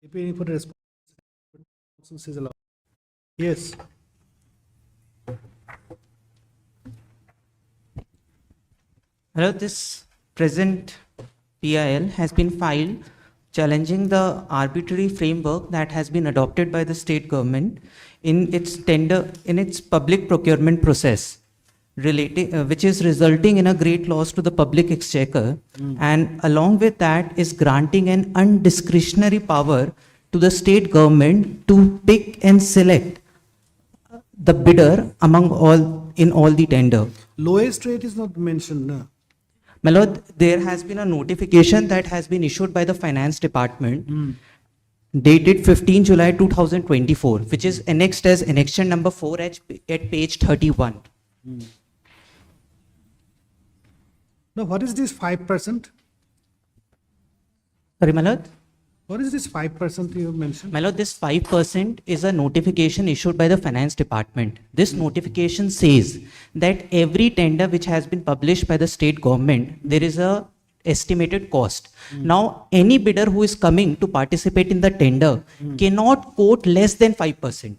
Appearing for the response is allowed. Yes. Hello, this present PIL has been filed challenging the arbitrary framework that has been adopted by the state government in its public procurement process, which is resulting in a great loss to the public exchequer, and along with that is granting an undiscretionary power to the state government to pick and select the bidder in all the tender. Lowest rate is not mentioned. No. My lord, there has been a notification that has been issued by the finance department dated 15 July 2024, which is annexed as annexation number 4 at page 31. Now, what is this 5%? Sorry, my lord? What is this 5% you mentioned? My lord, this 5% is a notification issued by the finance department. This notification says that every tender which has been published by the state government, there is a estimated cost. Now, any bidder who is coming to participate in the tender cannot quote less than 5%.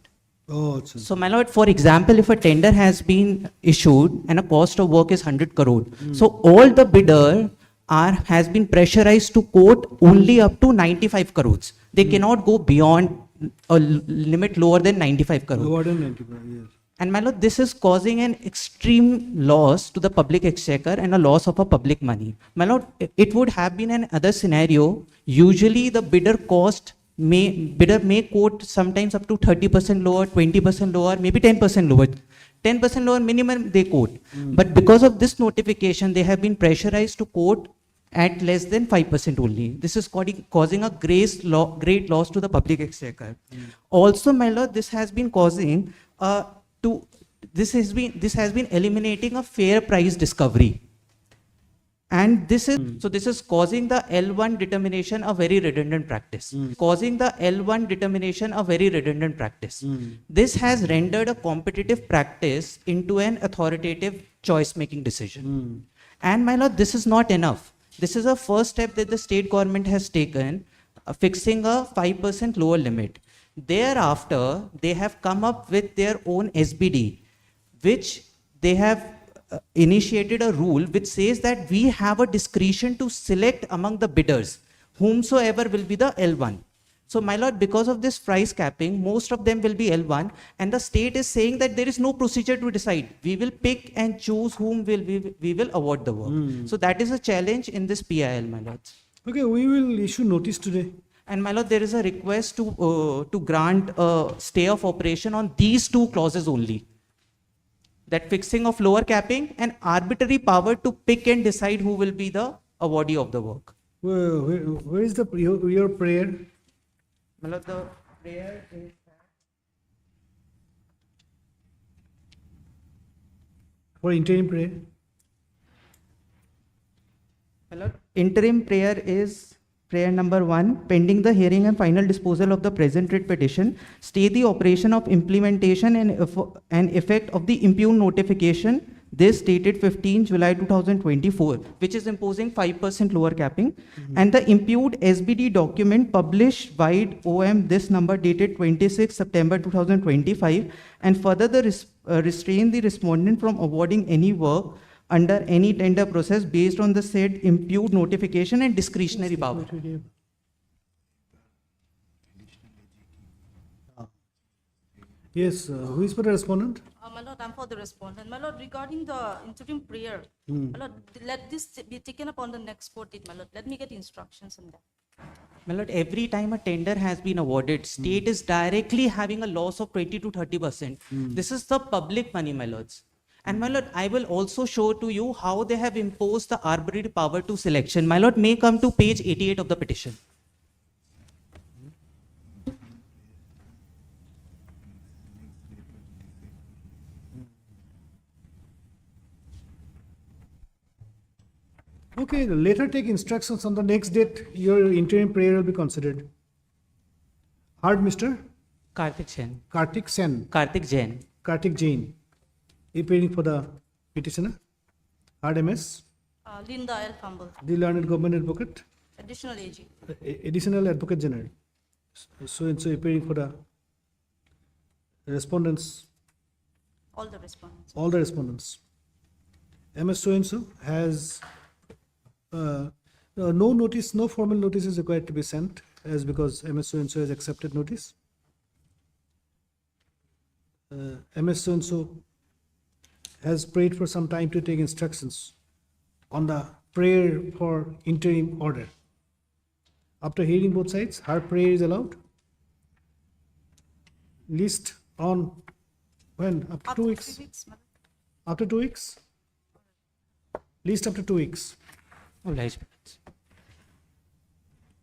Oh, achha. So, my lord, for example, if a tender has been issued and a cost of work is 100 crore, so all the bidder has been pressurized to quote only up to 95 crores. They cannot go beyond a limit lower than 95 crores. Lower than 95, yes. And my lord, this is causing an extreme loss to the public exchequer and a loss of a public money. My lord, it would have been another scenario. Usually the bidder may quote sometimes up to 30% lower, 20% lower, maybe 10% lower. 10% lower minimum they quote. But because of this notification, they have been pressurized to quote at less than 5% only. This is causing a great loss to the public exchequer. Also, my lord, this has been causing this has been eliminating a fair price discovery. And this is causing the L1 determination a very redundant practice. This has rendered a competitive practice into an authoritative choice-making decision. And my lord, this is not enough. This is a first step that the state government has taken, fixing a 5% lower limit. Thereafter, they have come up with their own SBD, which they have initiated a rule which says that we have a discretion to select among the bidders whomsoever will be the L1. So, my lord, because of this price capping, most of them will be L1, and the state is saying that there is no procedure to decide. We will pick and choose whom we will award the work. So, that is a challenge in this PIL, my lords. Okay, we will issue notice today. And my lord, there is a request to grant a stay of operation on these two clauses only. That fixing of lower capping and arbitrary power to pick and decide who will be the awardee of the work. Where is your prayer? My lord, the prayer is For interim prayer? my lord, interim prayer is prayer number 1, pending the hearing and final disposal of the present writ petition, stay the operation of implementation and effect of the impugned notification, this dated 15 July 2024, which is imposing 5% lower capping, and the impugned SBD document published wide OM this number dated 26 September 2025, and further restrain the respondent from awarding any work under any tender process based on the said impugned notification and discretionary power. Yes, who is for the respondent? My lord, I'm for the respondent. My lord, regarding the interim prayer, my lord, let this be taken up on the next court date, my lord. Let me get instructions on that. My lord, every time a tender has been awarded, state is directly having a loss of 20 to 30%. This is the public money, my lords. And my lord, I will also show to you how they have imposed the arbitrary power to selection. My lord, may come to page 88 of the petition. Okay, later take instructions on the next date. Your interim prayer will be considered. Heard, Mr. Karthik Jain. Karthik Sen. Karthik Jain. Karthik Jain. Appearing for the petitioner. Heard, MS. Linda L. Fumble, The learned government advocate. additional AG. Additional advocate general. So and so appearing for the respondents, All the respondents. all the respondents. MS so and so has no notice, no formal notice is required to be sent, as because MS so and so has accepted notice. MS so and so has prayed for some time to take instructions on the prayer for interim order. After hearing both sides, her prayer is allowed. Least on when? After 2 weeks. 3 weeks, my lord. After 2 weeks? Least after 2 weeks. Obliged.